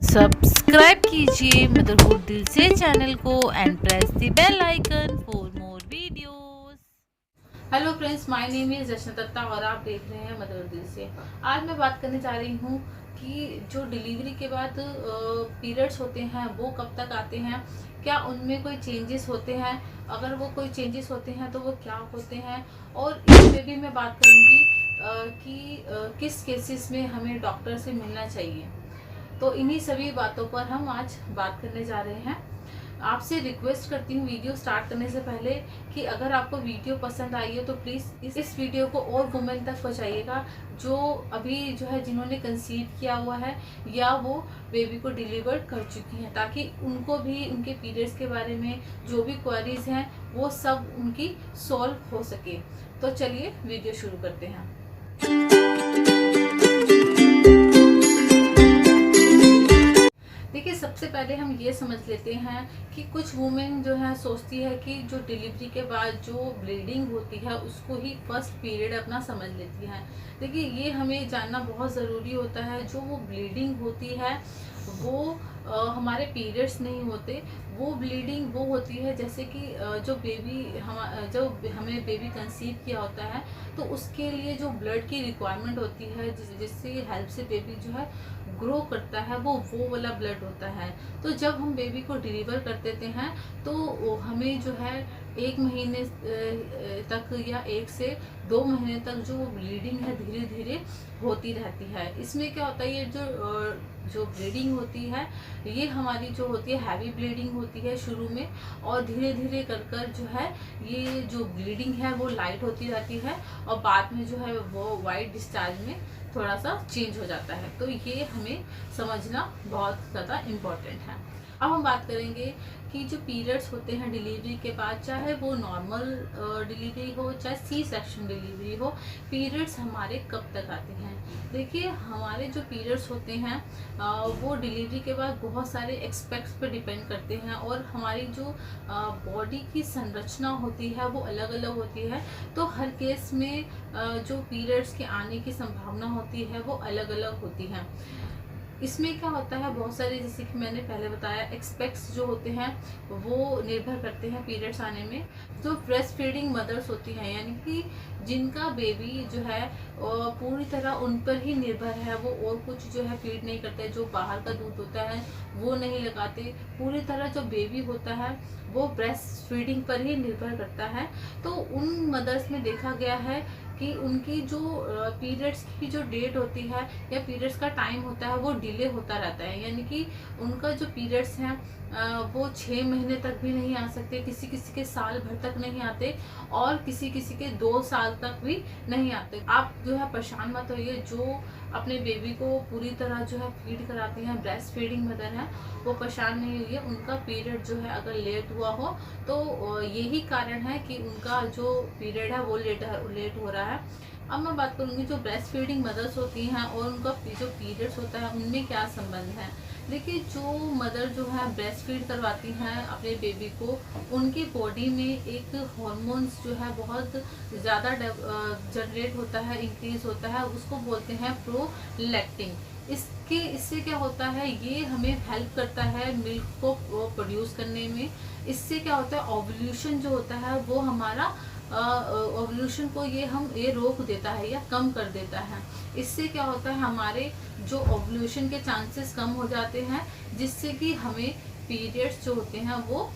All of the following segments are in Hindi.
सब्सक्राइब कीजिए मदरहुड दिल से चैनल को and press the bell icon for more videos. Hello friends, my name is Rachna Datta और आप देख रहे हैं मदरहुड दिल से। आज मैं बात करने जा रही हूँ कि जो डिलीवरी के बाद पीरियड्स होते हैं वो कब तक आते हैं, क्या उनमें कोई चेंजेस होते हैं, अगर वो कोई चेंजेस होते हैं तो वो क्या होते हैं, और इसमें भी मैं बात करूँगी कि किस केसेस में हमें डॉक्टर से मिलना चाहिए। तो इन्हीं सभी बातों पर हम आज बात करने जा रहे हैं। आपसे रिक्वेस्ट करती हूँ वीडियो स्टार्ट करने से पहले कि अगर आपको वीडियो पसंद आई है तो प्लीज़ इस वीडियो को और वुमेन तक पहुँचाइएगा जो अभी जो है जिन्होंने कंसीव किया हुआ है या वो बेबी को डिलीवर कर चुकी हैं, ताकि उनको भी उनके पीरियड्स के बारे में जो भी क्वेरीज हैं वो सब उनकी सॉल्व हो सके। तो चलिए वीडियो शुरू करते हैं। देखिए, सबसे पहले हम ये समझ लेते हैं कि कुछ वुमेन जो है सोचती है कि जो डिलीवरी के बाद जो ब्लीडिंग होती है उसको ही फर्स्ट पीरियड अपना समझ लेती है। देखिए, ये हमें जानना बहुत ज़रूरी होता है। जो वो ब्लीडिंग होती है वो हमारे पीरियड्स नहीं होते। वो ब्लीडिंग वो होती है जैसे कि जो हमें बेबी कंसीव किया होता है तो उसके लिए जो ब्लड की रिक्वायरमेंट होती है जिससे हेल्प से बेबी जो है ग्रो करता है वो वाला ब्लड होता है। तो जब हम बेबी को डिलीवर कर देते हैं तो हमें जो है 1 महीने तक या 1 से 2 महीने तक जो ब्लीडिंग है धीरे धीरे होती रहती है। इसमें क्या होता है, ये जो ब्लीडिंग होती है ये हमारी जो होती है हैवी ब्लीडिंग होती है शुरू में, और धीरे धीरे कर जो है ये जो ब्लीडिंग है वो लाइट होती रहती है और बाद में जो है वो वाइट डिस्चार्ज में थोड़ा सा चेंज हो जाता है। तो ये हमें समझना बहुत ज़्यादा इम्पोर्टेंट है। अब हम बात करेंगे कि जो पीरियड्स होते हैं डिलीवरी के बाद, चाहे वो नॉर्मल डिलीवरी हो चाहे सी सेक्शन डिलीवरी हो, पीरियड्स हमारे कब तक आते हैं। देखिए, हमारे जो पीरियड्स होते हैं वो डिलीवरी के बाद बहुत सारे एस्पेक्ट्स पे डिपेंड करते हैं और हमारी जो बॉडी की संरचना होती है वो अलग अलग होती है। तो हर केस में जो पीरियड्स के आने की संभावना होती है वो अलग अलग होती है। इसमें क्या होता है, बहुत सारे जैसे कि मैंने पहले बताया एक्सपेक्ट्स जो होते हैं वो निर्भर करते हैं पीरियड्स आने में। जो ब्रेस्ट फीडिंग मदर्स होती हैं यानी कि जिनका बेबी जो है पूरी तरह उन पर ही निर्भर है, वो और कुछ जो है फीड नहीं करते, जो बाहर का दूध होता है वो नहीं लगाते, पूरी तरह जो बेबी होता है वो ब्रेस्ट फीडिंग पर ही निर्भर करता है। तो उन मदर्स में देखा गया है कि उनकी जो पीरियड्स की जो डेट होती है या पीरियड्स का टाइम होता है वो डिले होता रहता है। यानी कि उनका जो पीरियड्स हैं वो 6 महीने तक भी नहीं आ सकते, किसी किसी के साल भर तक नहीं आते और किसी किसी के 2 साल तक भी नहीं आते। आप जो है परेशान मत होइए, जो अपने बेबी को पूरी तरह जो है फीड कराती हैं, ब्रेस्ट फीडिंग मदर है, वो परेशान नहीं हुई है। उनका पीरियड जो है अगर लेट हुआ हो तो यही कारण है कि उनका जो पीरियड है वो लेट हो रहा है। अब मैं बात करूंगी जो ब्रेस्ट फीडिंग मदर्स होती हैं और उनका जो पीरियड्स होता है उनमें क्या संबंध है। देखिए, जो मदर जो है ब्रेस्ट फीड करवाती हैं अपने बेबी को, उनकी बॉडी में एक हॉर्मोन्स जो है बहुत ज़्यादा जनरेट होता है, इंक्रीज होता है, उसको बोलते हैं प्रोलैक्टिन। इससे क्या होता है, ये हमें हेल्प करता है मिल्क को प्रोड्यूस करने में। इससे क्या होता है, ओव्यूलेशन जो होता है वो हमारा ओव्यूलेशन को ये रोक देता है या कम कर देता है। इससे क्या होता है, हमारे जो ओव्यूलेशन के चांसेस कम हो जाते हैं, जिससे कि हमें पीरियड्स जो होते हैं वो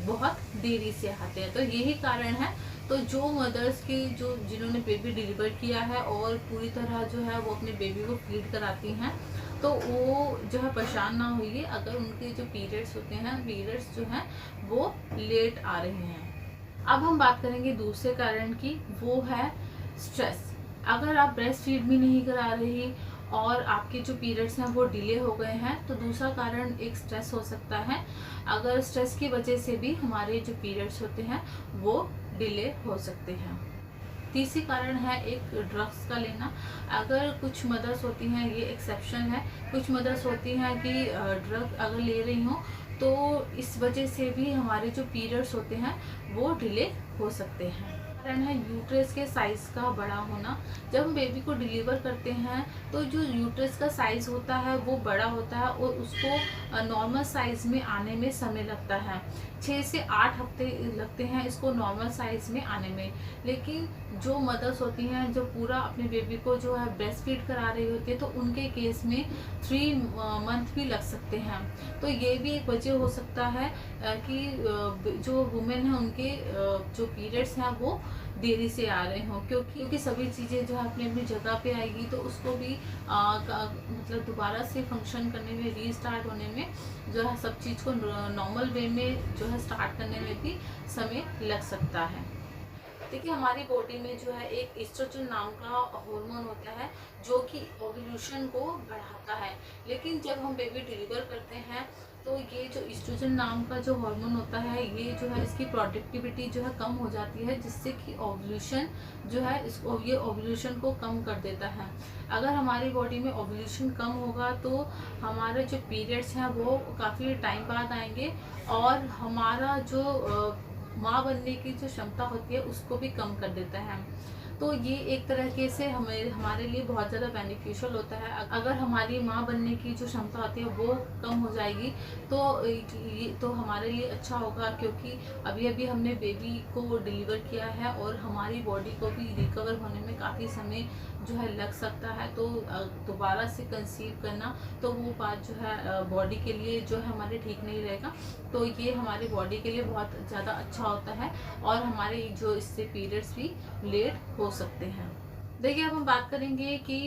बहुत देरी से आते हैं। तो यही कारण है। तो जो मदर्स के जिन्होंने बेबी डिलीवर किया है और पूरी तरह जो है वो अपने बेबी को फीड कराती हैं, तो वो जो है परेशान ना होइए अगर उनके जो पीरियड्स होते हैं, पीरियड्स जो हैं वो लेट आ रहे हैं। अब हम बात करेंगे दूसरे कारण की, वो है स्ट्रेस। अगर आप ब्रेस्ट फीड भी नहीं करा रही और आपके जो पीरियड्स हैं वो डिले हो गए हैं तो दूसरा कारण एक स्ट्रेस हो सकता है। अगर स्ट्रेस की वजह से भी हमारे जो पीरियड्स होते हैं वो डिले हो सकते हैं। तीसरी कारण है एक ड्रग्स का लेना। अगर कुछ मदर्स होती हैं, ये एक्सेप्शन है, कुछ मदर्स होती हैं कि ड्रग अगर ले रही हों तो इस वजह से भी हमारे जो पीरियड्स होते हैं वो डिले हो सकते हैं। कारण है यूट्रस के साइज का बड़ा होना। जब हम बेबी को डिलीवर करते हैं तो जो यूट्रस का साइज होता है वो बड़ा होता है और उसको नॉर्मल साइज में आने में समय लगता है। 6 से 8 हफ्ते लगते हैं इसको नॉर्मल साइज में आने में। लेकिन जो मदर्स होती हैं जो पूरा अपने बेबी को जो है ब्रेस्ट फीड करा रही होती है तो उनके केस में 3 मंथ भी लग सकते हैं। तो ये भी एक वजह हो सकता है कि जो वुमेन है उनके जो पीरियड्स हैं वो देरी से आ रहे हों, क्योंकि सभी चीज़ें जो है अपनी अपनी जगह पे आएगी तो उसको भी मतलब दोबारा से फंक्शन करने में, रीस्टार्ट होने में जो है सब चीज़ को नॉर्मल वे में जो है स्टार्ट करने में भी समय लग सकता है। देखिए हमारी बॉडी में जो है एक एस्ट्रोजन नाम का हार्मोन होता है जो कि ओव्यूलेशन को बढ़ाता है। लेकिन जब हम बेबी डिलीवर करते हैं तो ये जो एस्ट्रोजन नाम का जो हार्मोन होता है ये जो है इसकी प्रोडक्टिविटी जो है कम हो जाती है, जिससे कि ओव्यूलेशन जो है इसको ये ओव्यूलेशन को कम कर देता है। अगर हमारी बॉडी में ओव्यूलेशन कम होगा तो हमारे जो पीरियड्स हैं वो काफ़ी टाइम बाद आएंगे और हमारा जो माँ बनने की जो क्षमता होती है उसको भी कम कर देता है। तो ये एक तरीके से हमारे लिए बहुत ज़्यादा बेनिफिशियल होता है। अगर हमारी माँ बनने की जो क्षमता होती है वो कम हो जाएगी तो हमारे लिए अच्छा होगा, क्योंकि अभी अभी हमने बेबी को डिलीवर किया है और हमारी बॉडी को भी रिकवर होने में काफ़ी समय जो है लग सकता है। तो दोबारा से कंसीव करना तो वो बात जो है बॉडी के लिए जो है हमारे ठीक नहीं रहेगा। तो ये हमारी बॉडी के लिए बहुत ज़्यादा अच्छा होता है और हमारे जो इससे पीरियड्स भी लेट हो सकते हैं। देखिए अब हम बात करेंगे कि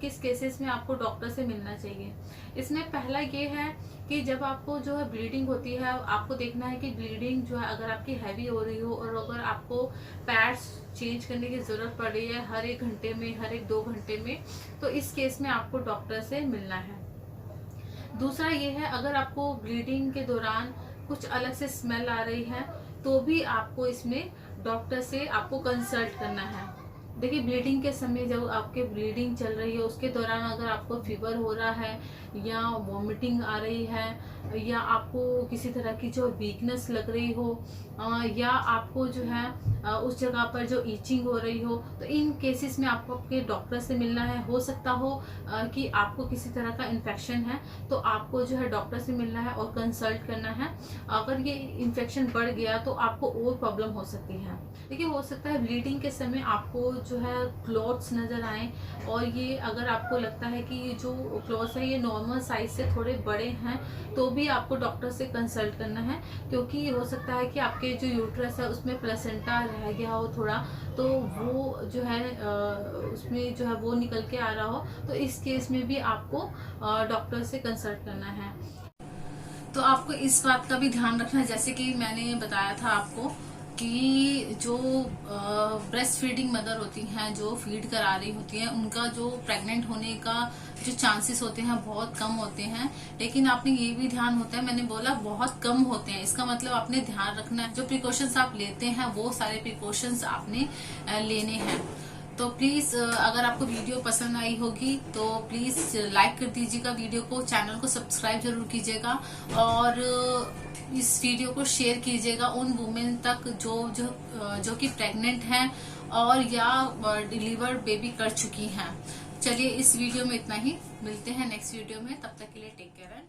किस केसेस में आपको डॉक्टर से मिलना चाहिए। इसमें पहला ये है कि जब आपको जो है ब्लीडिंग होती है, आपको देखना है कि ब्लीडिंग जो है अगर आपकी हैवी हो रही हो और अगर आपको पैड्स चेंज करने की ज़रूरत पड़ रही है हर 1 घंटे में, हर 1-2 घंटे में, तो इस केस में आपको डॉक्टर से मिलना है। दूसरा ये है अगर आपको ब्लीडिंग के दौरान कुछ अलग से स्मेल आ रही है तो भी आपको इसमें डॉक्टर से आपको कंसल्ट करना है। देखिए ब्लीडिंग के समय जब आपके ब्लीडिंग चल रही है उसके दौरान अगर आपको फीवर हो रहा है या वॉमिटिंग आ रही है या आपको किसी तरह की जो वीकनेस लग रही हो या आपको जो है उस जगह पर जो ईचिंग हो रही हो, तो इन केसेस में आपको आपके डॉक्टर से मिलना है। हो सकता हो कि आपको किसी तरह का इन्फेक्शन है तो आपको जो है डॉक्टर से मिलना है और कंसल्ट करना है। अगर ये इन्फेक्शन बढ़ गया तो आपको और प्रॉब्लम हो सकती है। देखिए हो सकता है ब्लीडिंग के समय आपको जो है क्लॉट्स नज़र आए और ये अगर आपको लगता है कि ये जो क्लॉट्स है ये नॉर्मल साइज से थोड़े बड़े हैं तो भी आपको डॉक्टर से कंसल्ट करना है, क्योंकि हो सकता है कि आपके जो यूट्रस है उसमें प्लेसेंटा रह गया हो थोड़ा, तो वो जो है उसमें जो है वो निकल के आ रहा हो, तो इस केस में भी आपको डॉक्टर से कंसल्ट करना है। तो आपको इस बात का भी ध्यान रखना है, जैसे कि मैंने बताया था आपको कि जो ब्रेस्ट फीडिंग मदर होती हैं जो फीड करा रही होती हैं उनका जो प्रेग्नेंट होने का जो चांसेस होते हैं बहुत कम होते हैं। लेकिन आपने ये भी ध्यान होता है, मैंने बोला बहुत कम होते हैं, इसका मतलब आपने ध्यान रखना है जो प्रिकॉशंस आप लेते हैं वो सारे प्रिकॉशंस आपने लेने हैं। तो प्लीज अगर आपको वीडियो पसंद आई होगी तो प्लीज लाइक कर दीजिएगा वीडियो को, चैनल को सब्सक्राइब जरूर कीजिएगा और इस वीडियो को शेयर कीजिएगा उन वुमेन तक जो कि प्रेग्नेंट हैं और या डिलीवर बेबी कर चुकी हैं। चलिए इस वीडियो में इतना ही, मिलते हैं नेक्स्ट वीडियो में, तब तक के लिए टेक केयर।